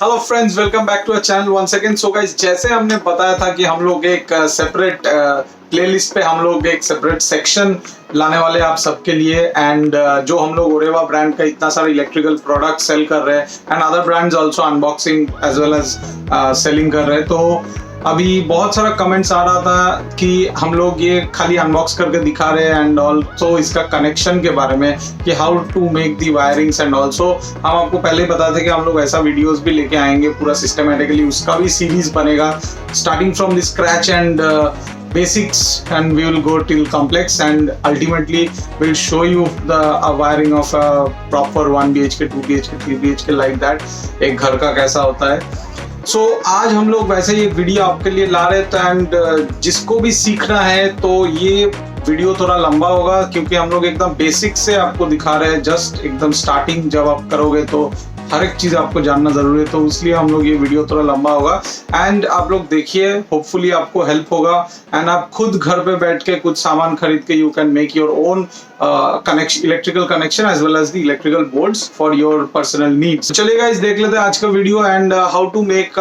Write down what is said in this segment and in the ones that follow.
Hello friends, welcome back to our channel once again. So guys, जैसे हमने बताया था कि हम लोग एक सेपरेट प्लेलिस्ट पे हम लोग एक सेपरेट सेक्शन लाने वाले आप सबके लिए। एंड जो हम लोग ओरेवा ब्रांड का इतना सारा इलेक्ट्रिकल प्रोडक्ट सेल कर रहे हैं and other brands also unboxing as well as selling कर रहे हैं। तो अभी बहुत सारा कमेंट्स आ रहा था कि हम लोग ये खाली अनबॉक्स करके दिखा रहे हैं एंड ऑल्सो इसका कनेक्शन के बारे में कि how to make the wirings. And also हम आपको पहले बताते थे कि हम लोग ऐसा वीडियोस भी लेके आएंगे पूरा सिस्टमेटिकली, उसका भी सीरीज बनेगा starting from the scratch and basics, and we will go till complex, and ultimately we'll show you the wiring of a proper 1 BHK 2 BHK 3 BHK like that, एक घर का कैसा होता है। So आज हम लोग वैसे ये वीडियो आपके लिए ला रहे थे एंड जिसको भी सीखना है तो ये वीडियो थोड़ा लंबा होगा क्योंकि हम लोग एकदम बेसिक से आपको दिखा रहे हैं। जस्ट एकदम स्टार्टिंग जब आप करोगे तो हर एक चीज आपको जानना जरूरी है, तो इसलिए हम लोग ये वीडियो थोड़ा लंबा होगा। एंड आप लोग देखिए, होपफुली आपको हेल्प होगा एंड आप खुद घर पे बैठ के कुछ सामान खरीद के you can make your own connection, electrical connection as well as the electrical boards for your personal needs. चलिए गाइस, देख लेते हैं आज का video and how to make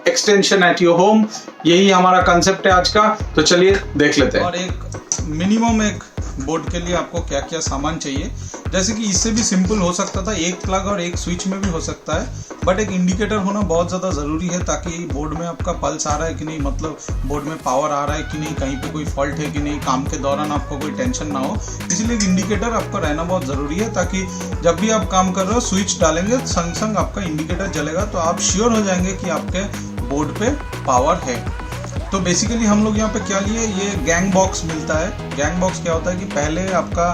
extension at your home. यही हमारा कंसेप्ट है आज का, तो चलिए देख लेते हैं। और एक मिनिमम एक बोर्ड के लिए आपको क्या क्या सामान चाहिए, जैसे कि इससे भी सिंपल हो सकता था, एक प्लग और एक स्विच में भी हो सकता है, बट एक इंडिकेटर होना बहुत ज़्यादा ज़रूरी है ताकि बोर्ड में आपका पल्स आ रहा है कि नहीं, मतलब बोर्ड में पावर आ रहा है कि नहीं, कहीं पे कोई फॉल्ट है कि नहीं, काम के दौरान आपको कोई टेंशन ना हो। इसलिए एक इंडिकेटर आपका रहना बहुत ज़रूरी है ताकि जब भी आप काम कर रहे हो स्विच डालेंगे संग संग आपका इंडिकेटर जलेगा, तो आप श्योर हो जाएंगे कि आपके बोर्ड पे पावर है। तो बेसिकली हम लोग यहाँ पे क्या लिए, ये गैंग बॉक्स मिलता है। गैंग बॉक्स क्या होता है कि पहले आपका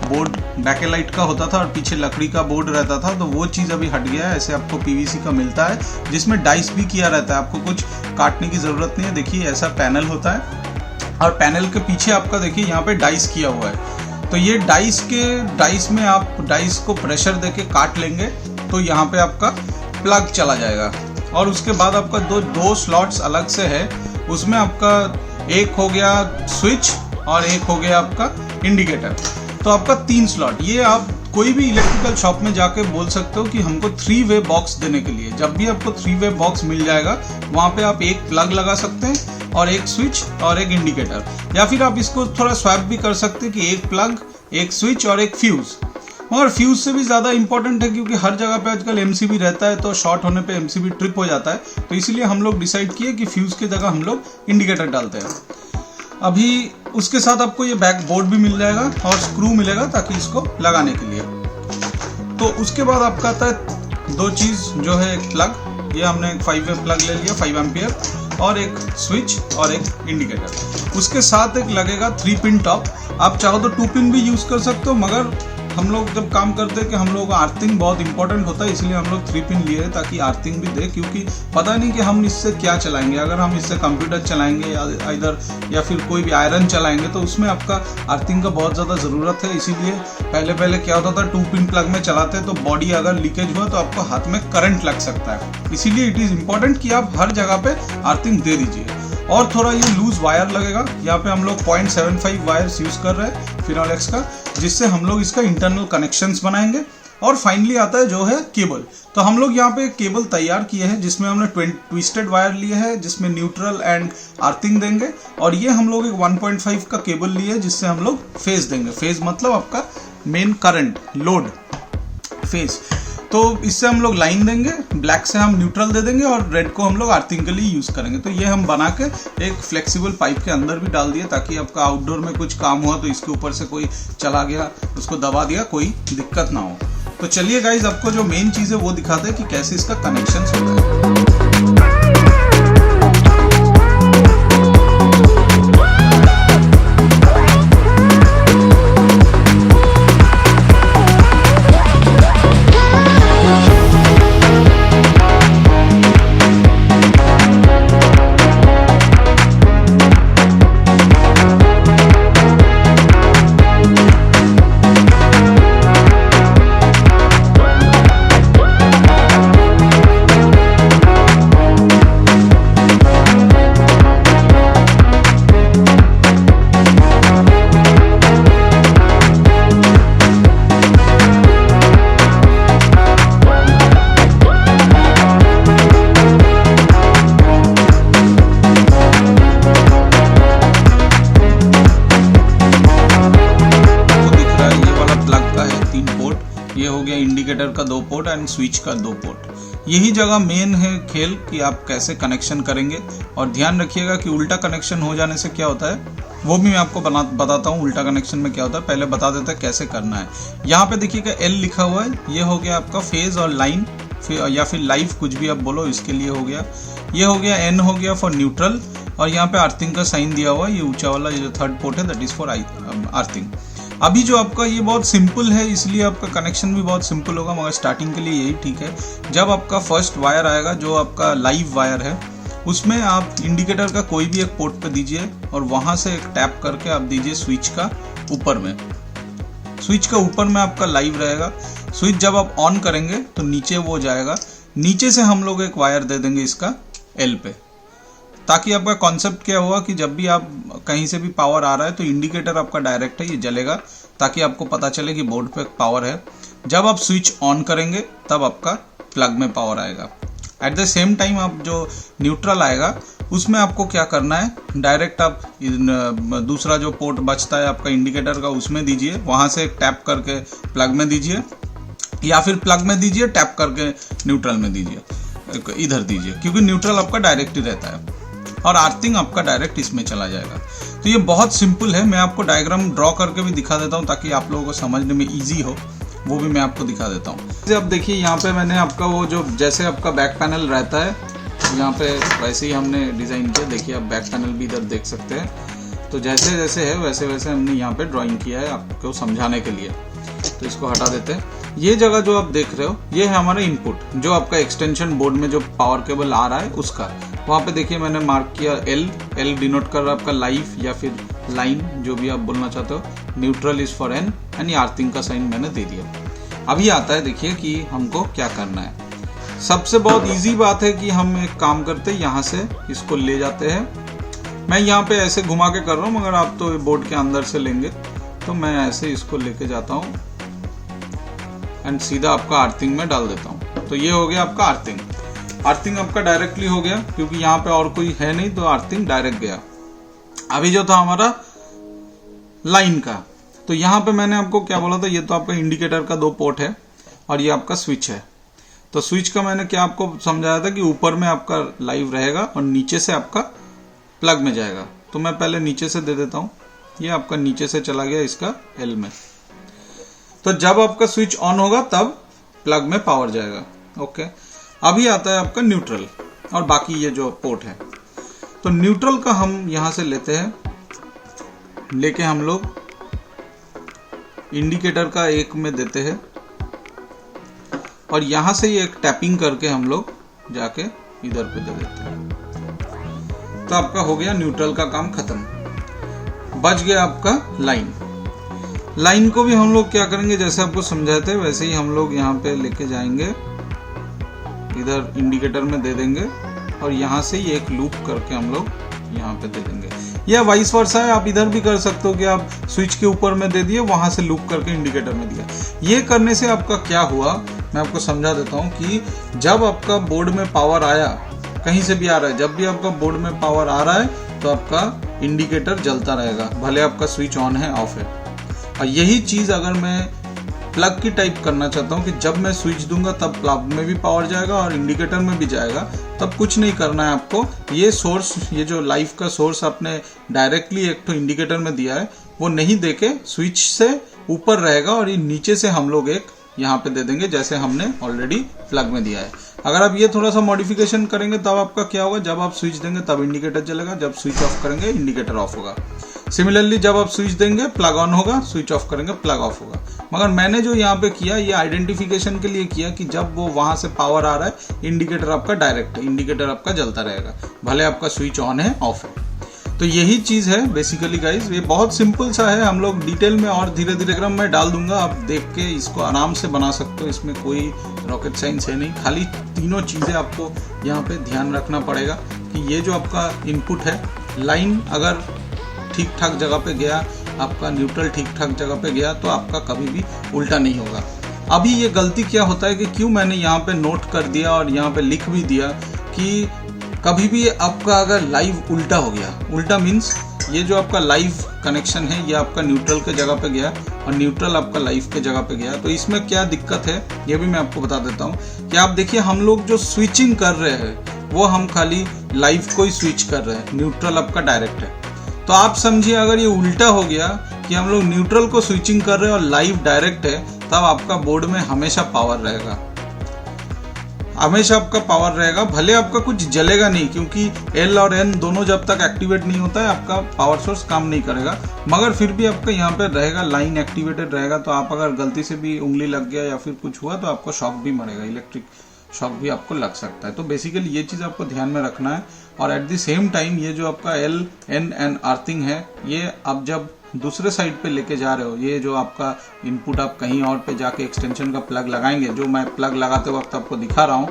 बोर्ड बैकेलाइट का होता था और पीछे लकड़ी का बोर्ड रहता था, तो वो चीज़ अभी हट गया है। ऐसे आपको पीवीसी का मिलता है जिसमें डाइस भी किया रहता है, आपको कुछ काटने की ज़रूरत नहीं है। देखिए ऐसा पैनल होता है और पैनल के पीछे आपका देखिए यहाँ पे डाइस किया हुआ है। तो ये डाइस में आप डाइस को प्रेशर देके काट लेंगे तो यहाँ पे आपका प्लग चला जाएगा। और उसके बाद आपका दो स्लॉट्स अलग से है, उसमें आपका एक हो गया स्विच और एक हो गया आपका इंडिकेटर। तो आपका 3 स्लॉट। ये आप कोई भी इलेक्ट्रिकल शॉप में जाके बोल सकते हो कि हमको 3 वे बॉक्स देने के लिए। जब भी आपको 3 वे बॉक्स मिल जाएगा वहाँ पे आप एक प्लग लगा सकते हैं और एक स्विच और एक इंडिकेटर, या फिर आप इसको थोड़ा स्वैप भी कर सकते हैं कि एक प्लग, एक स्विच और एक फ्यूज। और फ्यूज से भी ज़्यादा इंपॉर्टेंट है क्योंकि हर जगह पे आजकल एमसीबी रहता है, तो शॉर्ट होने पे एमसीबी ट्रिप हो जाता है, तो इसीलिए हम लोग डिसाइड किए कि फ्यूज की जगह हम लोग इंडिकेटर डालते हैं। अभी उसके साथ आपको ये बैक बोर्ड भी मिल जाएगा और स्क्रू मिलेगा ताकि इसको लगाने के लिए। तो उसके बाद आपका आता है 2 चीज़ जो है, एक प्लग, ये हमने एक 5 वे प्लग ले लिया 5 एम्पियर, और एक स्विच और एक इंडिकेटर। उसके साथ एक लगेगा 3 पिन टॉप। आप चाहो तो 2 पिन भी यूज़ कर सकते हो, मगर हम लोग जब काम करते हैं कि हम लोग को आर्थिंग बहुत इंपॉर्टेंट होता है, इसलिए हम लोग 3 पिन लिए ताकि आर्थिंग भी दे, क्योंकि पता नहीं कि हम इससे क्या चलाएंगे। अगर हम इससे कंप्यूटर चलाएंगे या फिर कोई भी आयरन चलाएंगे तो उसमें आपका आर्थिंग का बहुत ज़्यादा ज़रूरत है। इसीलिए पहले क्या होता था, 2 पिन प्लग में चलाते तो बॉडी अगर लीकेज हुआ तो आपको हाथ में करंट लग सकता है। इसीलिए इट इज़ इम्पॉर्टेंट कि आप हर जगह पे आर्थिंग दे दीजिए। और थोड़ा ये लूज वायर लगेगा, यहाँ पे हम लोग 0.75 वायर्स यूज़ कर रहे हैं फिनोलेक्स का, जिससे हम लोग इसका इंटरनल कनेक्शंस बनाएंगे। और फाइनली आता है जो है केबल। तो हम लोग यहाँ पे केबल तैयार किए हैं जिसमें हमने ट्विस्टेड वायर लिए हैं जिसमें न्यूट्रल एंड आर्थिंग देंगे, और ये हम लोग एक 1.5 का केबल लिए है जिससे हम लोग फेज देंगे। फेज मतलब आपका मेन करंट लोड फेज। तो इससे हम लोग लाइन देंगे, ब्लैक से हम न्यूट्रल दे देंगे और रेड को हम लोग आर्थिंग के लिए यूज़ करेंगे। तो ये हम बना के एक फ्लेक्सिबल पाइप के अंदर भी डाल दिए ताकि आपका आउटडोर में कुछ काम हुआ तो इसके ऊपर से कोई चला गया, उसको दबा दिया, कोई दिक्कत ना हो। तो चलिए गाइज, आपको जो मेन चीज़ है वो दिखाते हैं कि कैसे इसका कनेक्शन होता है। ये हो गया इंडिकेटर का 2 पोर्ट एंड स्विच का 2 पोर्ट। यही जगह मेन है खेल कि आप कैसे कनेक्शन करेंगे। और ध्यान रखिएगा कि उल्टा कनेक्शन हो जाने से क्या होता है वो भी मैं आपको बताता हूँ। उल्टा कनेक्शन में क्या होता है पहले बता देते हैं कैसे करना है। यहाँ पे देखिएगा एल लिखा हुआ है, ये हो गया आपका फेज और लाइन या फिर लाइव, कुछ भी आप बोलो, इसके लिए हो गया। ये हो गया एन, हो गया फॉर न्यूट्रल, और यहाँ पे अर्थिंग का साइन दिया हुआ है, ये ऊंचा वाला ये जो 3rd पोर्ट है दैट इज फॉर अर्थिंग। अभी जो आपका ये बहुत सिंपल है इसलिए आपका कनेक्शन भी बहुत सिंपल होगा, मगर स्टार्टिंग के लिए यही ठीक है। जब आपका फर्स्ट वायर आएगा जो आपका लाइव वायर है उसमें आप इंडिकेटर का कोई भी एक पोर्ट पे दीजिए और वहां से एक टैप करके आप दीजिए स्विच का ऊपर में। स्विच का ऊपर में आपका लाइव रहेगा। स्विच जब आप ऑन करेंगे तो नीचे वो जाएगा, नीचे से हम लोग एक वायर दे देंगे इसका एल पे, ताकि आपका कॉन्सेप्ट क्या हुआ कि जब भी आप कहीं से भी पावर आ रहा है तो इंडिकेटर आपका डायरेक्ट है, ये जलेगा, ताकि आपको पता चले कि बोर्ड पे पावर है। जब आप स्विच ऑन करेंगे तब आपका प्लग में पावर आएगा। एट द सेम टाइम आप जो न्यूट्रल आएगा उसमें आपको क्या करना है, डायरेक्ट आप दूसरा जो पोर्ट बचता है आपका इंडिकेटर का उसमें दीजिए, वहां से एक टैप करके प्लग में दीजिए, या फिर प्लग में दीजिए टैप करके न्यूट्रल में दीजिए, इधर दीजिए, क्योंकि न्यूट्रल आपका डायरेक्ट ही रहता है और अर्थिंग आपका डायरेक्ट इसमें चला जाएगा। तो ये बहुत सिंपल है, मैं आपको डायग्राम ड्रॉ करके भी दिखा देता हूँ ताकि आप लोगों को समझने में ईजी हो, वो भी मैं आपको दिखा देता हूँ। अब देखिए यहाँ पे मैंने आपका वो जो जैसे आपका बैक पैनल रहता है यहाँ पे वैसे ही हमने डिज़ाइन किया। देखिए आप बैक पैनल भी इधर देख सकते हैं, तो जैसे जैसे है वैसे वैसे हमने यहाँ पे ड्राइंग किया है आपको समझाने के लिए। तो इसको हटा देते हैं। ये जगह जो आप देख रहे हो ये है हमारा इनपुट, जो आपका एक्सटेंशन बोर्ड में जो पावर केबल आ रहा है उसका। वहाँ पे देखिए मैंने मार्क किया एल डिनोट कर रहा है आपका लाइव या फिर लाइन, जो भी आप बोलना चाहते हो। न्यूट्रल इज फॉर एन, यानी अर्थिंग का साइन मैंने दे दिया। अभी आता है देखिए कि हमको क्या करना है। सबसे बहुत इजी बात है कि हम एक काम करते हैं, यहाँ से इसको ले जाते हैं। मैं यहाँ पे ऐसे घुमा के कर रहा हूँ, मगर आप तो बोर्ड के अंदर से लेंगे, तो मैं ऐसे इसको लेके जाता हूँ एंड सीधा आपका अर्थिंग में डाल देता हूँ। तो ये हो गया आपका अर्थिंग। अर्थिंग आपका डायरेक्टली हो गया क्योंकि यहाँ पे और कोई है नहीं, तो अर्थिंग डायरेक्ट गया। अभी जो था हमारा लाइन का, तो यहाँ पे मैंने आपको क्या बोला था, ये तो आपका इंडिकेटर का 2 पोर्ट है और ये आपका स्विच है। तो स्विच का मैंने क्या आपको समझाया था कि ऊपर में आपका लाइव रहेगा और नीचे से आपका प्लग में जाएगा। तो मैं पहले नीचे से दे देता हूँ, ये आपका नीचे से चला गया इसका एल में। तो जब आपका स्विच ऑन होगा तब प्लग में पावर जाएगा। ओके, अभी आता है आपका न्यूट्रल और बाकी ये जो पोर्ट है। तो न्यूट्रल का हम यहां से लेते हैं, लेके हम लोग इंडिकेटर का 1 में देते हैं और यहां से ये एक टैपिंग करके हम लोग जाके इधर पे दे देते हैं। तो आपका हो गया न्यूट्रल का काम खत्म। बच गया आपका लाइन। लाइन को भी हम लोग क्या करेंगे, जैसे आपको समझाए थे वैसे ही हम लोग यहाँ पे लेके जाएंगे, इधर इंडिकेटर में दे देंगे और यहाँ से ही एक लूप करके हम लोग यहाँ पे दे देंगे। या वाइस वर्सा है, आप इधर भी कर सकते हो कि आप स्विच के ऊपर में दे दिए, वहां से लूप करके इंडिकेटर में दिया। ये करने से आपका क्या हुआ मैं आपको समझा देता हूँ कि जब आपका बोर्ड में पावर आया, कहीं से भी आ रहा है, जब भी आपका बोर्ड में पावर आ रहा है तो आपका इंडिकेटर जलता रहेगा, भले आपका स्विच ऑन है ऑफ है। और यही चीज अगर मैं प्लग की टाइप करना चाहता हूँ कि जब मैं स्विच दूंगा तब प्लग में भी पावर जाएगा और इंडिकेटर में भी जाएगा, तब कुछ नहीं करना है आपको। ये सोर्स, ये जो लाइव का सोर्स आपने डायरेक्टली एक तो इंडिकेटर में दिया है, वो नहीं देके स्विच से ऊपर रहेगा और ये नीचे से हम लोग एक यहाँ पे दे देंगे जैसे हमने ऑलरेडी प्लग में दिया है। अगर आप ये थोड़ा सा मॉडिफिकेशन करेंगे तब आपका क्या होगा, जब आप स्विच देंगे तब इंडिकेटर जलेगा, जब स्विच ऑफ करेंगे इंडिकेटर ऑफ होगा। सिमिलरली जब आप स्विच देंगे प्लग ऑन होगा, स्विच ऑफ करेंगे प्लग ऑफ होगा। मगर मैंने जो यहाँ पे किया ये आइडेंटिफिकेशन के लिए किया कि जब वो वहां से पावर आ रहा है इंडिकेटर आपका डायरेक्ट है, इंडिकेटर आपका जलता रहेगा, भले आपका स्विच ऑन है ऑफ है। तो यही चीज है बेसिकली गाइज। ये बहुत सिंपल सा है, हम लोग डिटेल में और धीरे धीरे क्रम में डाल दूंगा, आप देख के इसको आराम से बना सकते हो। इसमें कोई रॉकेट साइंस है नहीं, खाली तीनों चीजें आपको यहाँ पे ध्यान रखना पड़ेगा कि ये जो आपका इनपुट है, लाइन अगर ठीक ठाक जगह पे गया, आपका न्यूट्रल ठीक ठाक जगह पे गया, तो आपका कभी भी उल्टा नहीं होगा। अभी ये गलती क्या होता है कि क्यों मैंने यहाँ पे नोट कर दिया और यहाँ पे लिख भी दिया कि कभी भी आपका अगर लाइव उल्टा हो गया, उल्टा मीन्स ये जो आपका लाइव कनेक्शन है ये आपका न्यूट्रल के जगह पे गया और न्यूट्रल आपका लाइव के जगह पे गया। तो इसमें क्या दिक्कत है ये भी मैं आपको बता देता हूँ कि आप देखिए हम लोग जो स्विचिंग कर रहे हैं वो हम खाली लाइव को ही स्विच कर रहे हैं, न्यूट्रल आपका डायरेक्ट है। तो आप समझिए अगर ये उल्टा हो गया कि हम लोग न्यूट्रल को स्विचिंग कर रहे हैं और लाइव डायरेक्ट है, तब आपका बोर्ड में हमेशा पावर रहेगा, हमेशा आपका पावर रहेगा। भले आपका कुछ जलेगा नहीं क्योंकि L और N दोनों जब तक एक्टिवेट नहीं होता है आपका पावर सोर्स काम नहीं करेगा, मगर फिर भी आपका यहाँ पे रहेगा, लाइन एक्टिवेटेड रहेगा। तो आप अगर गलती से भी उंगली लग गया या फिर कुछ हुआ तो आपको शॉक भी मरेगा, इलेक्ट्रिक शॉक भी आपको लग सकता है। तो बेसिकली ये चीज़ आपको ध्यान में रखना है। और एट द सेम टाइम ये जो आपका L, N एंड अर्थिंग है, ये आप जब दूसरे साइड पे लेके जा रहे हो, ये जो आपका इनपुट आप कहीं और पे जाके एक्सटेंशन का प्लग लगाएंगे, जो मैं प्लग लगाते वक्त आपको दिखा रहा हूँ,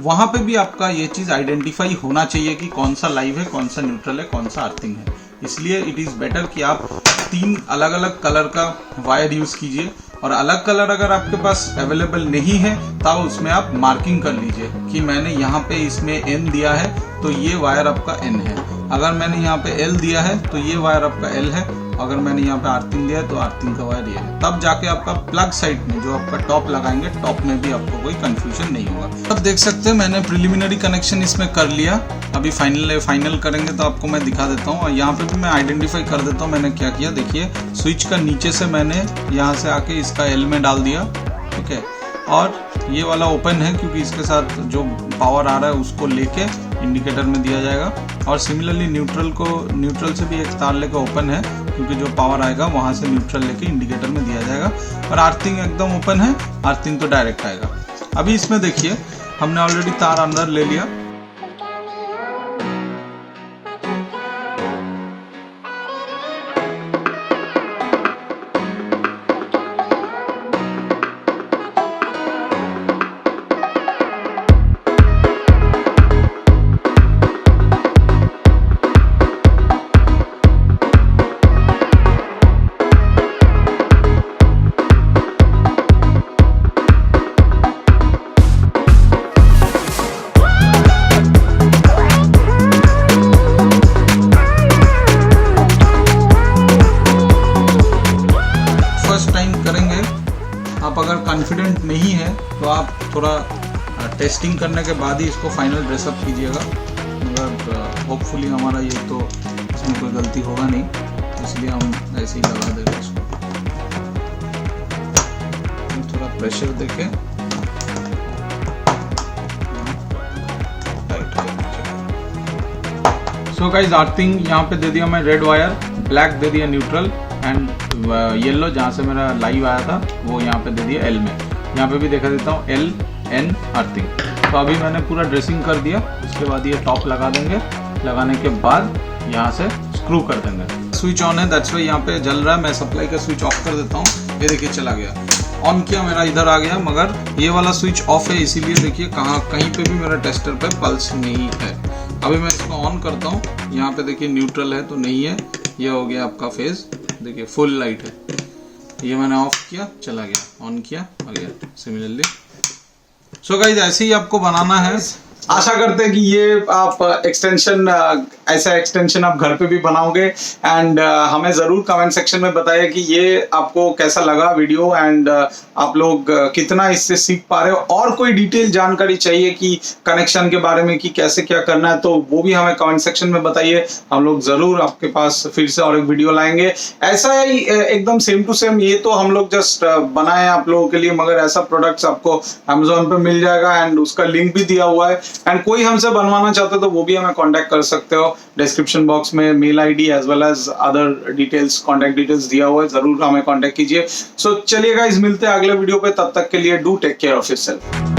वहाँ पे भी आपका ये चीज़ आइडेंटिफाई होना चाहिए कि कौन सा लाइव है, कौन सा न्यूट्रल है, कौन सा अर्थिंग है। इसलिए इट इज़ बेटर कि आप 3 अलग अलग कलर का वायर यूज़ कीजिए, और अलग कलर अगर आपके पास अवेलेबल नहीं है तो उसमें आप मार्किंग कर लीजिए कि मैंने यहाँ पे इसमें N दिया है तो ये वायर आपका N है, अगर मैंने यहाँ पे L दिया है तो ये वायर आपका L है, अगर मैंने यहाँ पे अर्थिंग दिया है तो अर्थिंग का वायर ये है। तब जाके आपका प्लग साइड में जो आपका टॉप लगाएंगे, टॉप में भी आपको कोई कंफ्यूजन नहीं होगा। अब देख सकते हैं मैंने प्रिलिमिनरी कनेक्शन इसमें कर लिया, अभी फाइनल करेंगे तो आपको मैं दिखा देता हूँ। और यहाँ पे भी मैं आइडेंटिफाई कर देता हूँ मैंने क्या किया। देखिए स्विच का नीचे से मैंने यहाँ से आके इसका L में डाल दिया, ठीक है, और ये वाला ओपन है क्योंकि इसके साथ जो पावर आ रहा है उसको लेके इंडिकेटर में दिया जाएगा। और सिमिलरली न्यूट्रल से भी एक तार लेके ओपन है क्योंकि जो पावर आएगा वहाँ से न्यूट्रल लेके इंडिकेटर में दिया जाएगा। और अर्थिंग एकदम ओपन है, अर्थिंग तो डायरेक्ट आएगा। अभी इसमें देखिए हमने ऑलरेडी तार अंदर ले लिया, आप अगर कॉन्फिडेंट नहीं है तो आप थोड़ा टेस्टिंग करने के बाद ही इसको फाइनल ड्रेसअप कीजिएगा। मगर होपफुली हमारा ये तो इसमें कोई गलती होगा नहीं, इसलिए हम ऐसे ही लगा देंगे इसको। थोड़ा प्रेशर देके सो गाइस, अर्थिंग यहाँ पे दे दिया मैं रेड वायर, ब्लैक दे दिया न्यूट्रल एंड येलो जहाँ से मेरा लाइव आया था वो यहाँ पे दे दिया L में। यहाँ पे भी देखा देता हूँ L, N अर्थिंग। तो अभी मैंने पूरा ड्रेसिंग कर दिया, उसके बाद ये टॉप लगा देंगे, लगाने के बाद यहाँ से स्क्रू कर देंगे। स्विच ऑन है, दैट्स वाई यहाँ पे जल रहा है। मैं सप्लाई का स्विच ऑफ कर देता हूँ, ये देखिए चला गया। ऑन किया मेरा इधर आ गया, मगर ये वाला स्विच ऑफ है, इसीलिए देखिए कहीं पे भी मेरा टेस्टर पे पल्स नहीं है। अभी मैं इसको ऑन करता हूँ, यहाँ पे देखिए न्यूट्रल है तो नहीं है, ये हो गया आपका फेज, देखिए फुल लाइट है। ये मैंने ऑफ किया, चला गया, ऑन किया आ गया सिमिलरली। सो गाइस, ऐसे ही आपको बनाना है। आशा करते हैं कि ये आप एक्सटेंशन, ऐसा एक्सटेंशन आप घर पे भी बनाओगे। एंड हमें जरूर कमेंट सेक्शन में बताइए कि ये आपको कैसा लगा वीडियो, एंड आप लोग कितना इससे सीख पा रहे हो। और कोई डिटेल जानकारी चाहिए कि कनेक्शन के बारे में कि कैसे क्या करना है, तो वो भी हमें कमेंट सेक्शन में बताइए। हम लोग जरूर आपके पास फिर से और एक वीडियो लाएंगे ऐसा ही एकदम सेम टू सेम। ये तो हम लोग जस्ट बनाए आप लोगों के लिए, मगर ऐसा प्रोडक्ट्स आपको Amazon पे मिल जाएगा एंड उसका लिंक भी दिया हुआ है। एंड कोई हमसे बनवाना चाहते हो तो वो भी हमें कांटेक्ट कर सकते हो। डिस्क्रिप्शन बॉक्स में mail ID as well as other details, contact details दिया हुआ है, जरूर हमें कांटेक्ट कीजिए। सो चलिए गाइस, मिलते हैं अगले वीडियो पे, तब तक के लिए do take care of yourself.